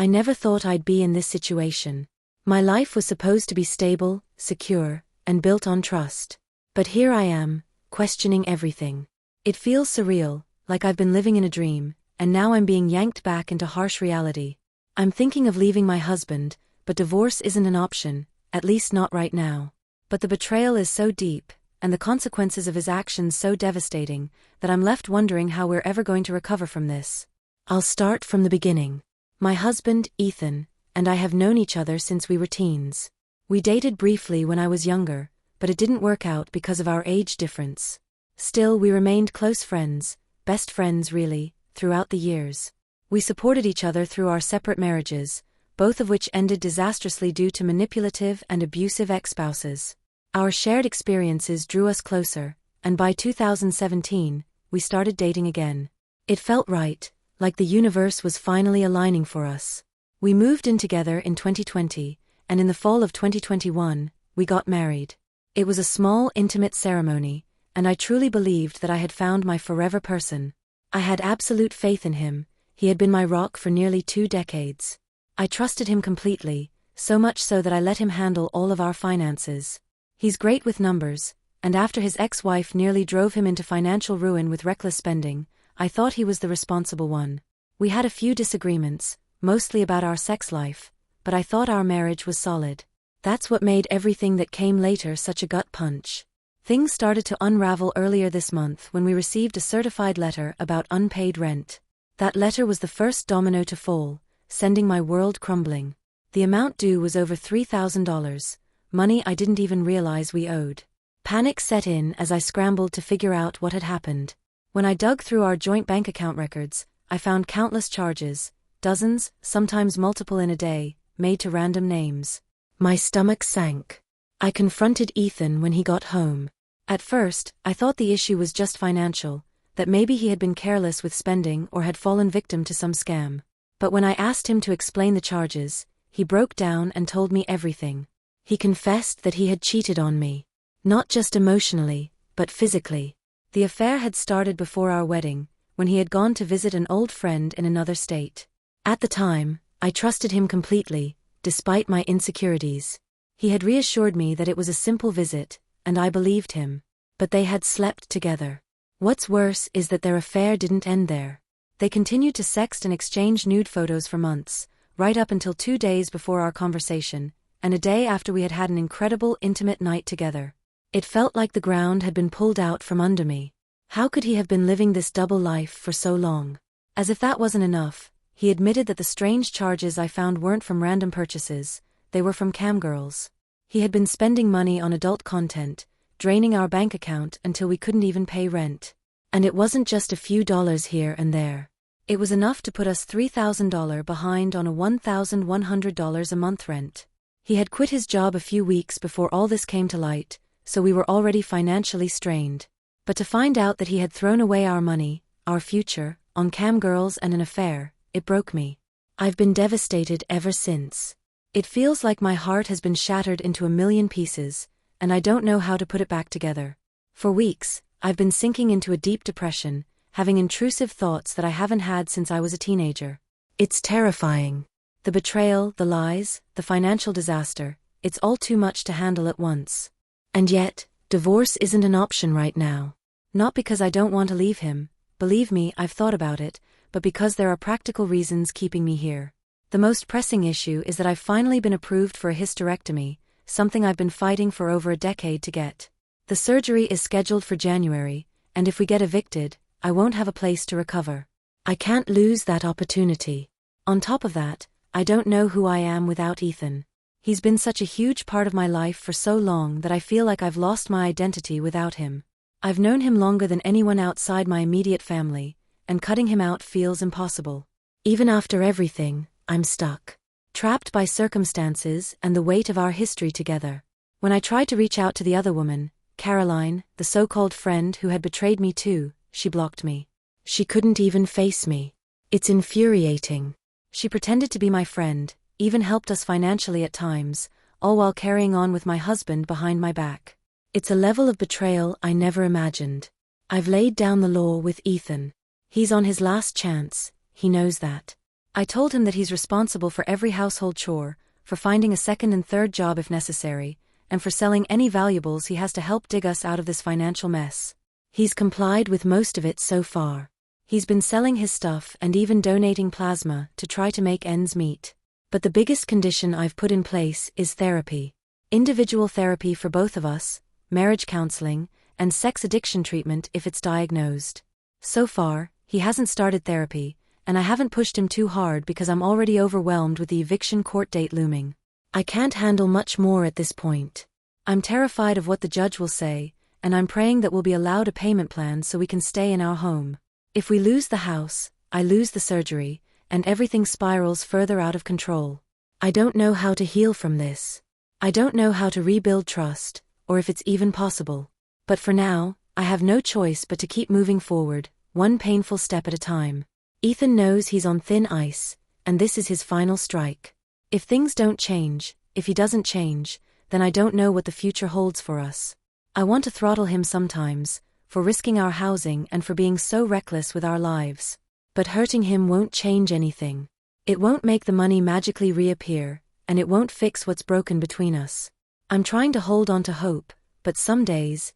I never thought I'd be in this situation. My life was supposed to be stable, secure, and built on trust. But here I am, questioning everything. It feels surreal, like I've been living in a dream, and now I'm being yanked back into harsh reality. I'm thinking of leaving my husband, but divorce isn't an option, at least not right now. But the betrayal is so deep, and the consequences of his actions so devastating, that I'm left wondering how we're ever going to recover from this. I'll start from the beginning. My husband, Ethan, and I have known each other since we were teens. We dated briefly when I was younger, but it didn't work out because of our age difference. Still, we remained close friends, best friends really, throughout the years. We supported each other through our separate marriages, both of which ended disastrously due to manipulative and abusive ex-spouses. Our shared experiences drew us closer, and by 2017, we started dating again. It felt right, like the universe was finally aligning for us. We moved in together in 2020, and in the fall of 2021, we got married. It was a small, intimate ceremony, and I truly believed that I had found my forever person. I had absolute faith in him. He had been my rock for nearly 2 decades. I trusted him completely, so much so that I let him handle all of our finances. He's great with numbers, and after his ex-wife nearly drove him into financial ruin with reckless spending, I thought he was the responsible one. We had a few disagreements, mostly about our sex life, but I thought our marriage was solid. That's what made everything that came later such a gut punch. Things started to unravel earlier this month when we received a certified letter about unpaid rent. That letter was the first domino to fall, sending my world crumbling. The amount due was over $3,000, money I didn't even realize we owed. Panic set in as I scrambled to figure out what had happened. When I dug through our joint bank account records, I found countless charges, dozens, sometimes multiple in a day, made to random names. My stomach sank. I confronted Ethan when he got home. At first, I thought the issue was just financial, that maybe he had been careless with spending or had fallen victim to some scam. But when I asked him to explain the charges, he broke down and told me everything. He confessed that he had cheated on me. Not just emotionally, but physically. The affair had started before our wedding, when he had gone to visit an old friend in another state. At the time, I trusted him completely, despite my insecurities. He had reassured me that it was a simple visit, and I believed him. But they had slept together. What's worse is that their affair didn't end there. They continued to sext and exchange nude photos for months, right up until 2 days before our conversation, and a day after we had had an incredible intimate night together. It felt like the ground had been pulled out from under me. How could he have been living this double life for so long? As if that wasn't enough, he admitted that the strange charges I found weren't from random purchases, they were from camgirls. He had been spending money on adult content, draining our bank account until we couldn't even pay rent. And it wasn't just a few dollars here and there. It was enough to put us $3,000 behind on a $1,100 a month rent. He had quit his job a few weeks before all this came to light, so we were already financially strained. But to find out that he had thrown away our money, our future, on camgirls and an affair, it broke me. I've been devastated ever since. It feels like my heart has been shattered into a million pieces, and I don't know how to put it back together. For weeks, I've been sinking into a deep depression, having intrusive thoughts that I haven't had since I was a teenager. It's terrifying. The betrayal, the lies, the financial disaster, it's all too much to handle at once. And yet, divorce isn't an option right now. Not because I don't want to leave him, believe me, I've thought about it, but because there are practical reasons keeping me here. The most pressing issue is that I've finally been approved for a hysterectomy, something I've been fighting for over a decade to get. The surgery is scheduled for January, and if we get evicted, I won't have a place to recover. I can't lose that opportunity. On top of that, I don't know who I am without Ethan. He's been such a huge part of my life for so long that I feel like I've lost my identity without him. I've known him longer than anyone outside my immediate family, and cutting him out feels impossible. Even after everything, I'm stuck. Trapped by circumstances and the weight of our history together. When I tried to reach out to the other woman, Caroline, the so-called friend who had betrayed me too, she blocked me. She couldn't even face me. It's infuriating. She pretended to be my friend, even helped us financially at times, all while carrying on with my husband behind my back. It's a level of betrayal I never imagined. I've laid down the law with Ethan. He's on his last chance, he knows that. I told him that he's responsible for every household chore, for finding a second and third job if necessary, and for selling any valuables he has to help dig us out of this financial mess. He's complied with most of it so far. He's been selling his stuff and even donating plasma to try to make ends meet. But the biggest condition I've put in place is therapy. Individual therapy for both of us, marriage counseling, and sex addiction treatment if it's diagnosed. So far, he hasn't started therapy, and I haven't pushed him too hard because I'm already overwhelmed with the eviction court date looming. I can't handle much more at this point. I'm terrified of what the judge will say, and I'm praying that we'll be allowed a payment plan so we can stay in our home. If we lose the house, I lose the surgery, and everything spirals further out of control. I don't know how to heal from this. I don't know how to rebuild trust, or if it's even possible. But for now, I have no choice but to keep moving forward, one painful step at a time. Ethan knows he's on thin ice, and this is his final strike. If things don't change, if he doesn't change, then I don't know what the future holds for us. I want to throttle him sometimes, for risking our housing and for being so reckless with our lives. But hurting him won't change anything. It won't make the money magically reappear, and it won't fix what's broken between us. I'm trying to hold on to hope, but some days,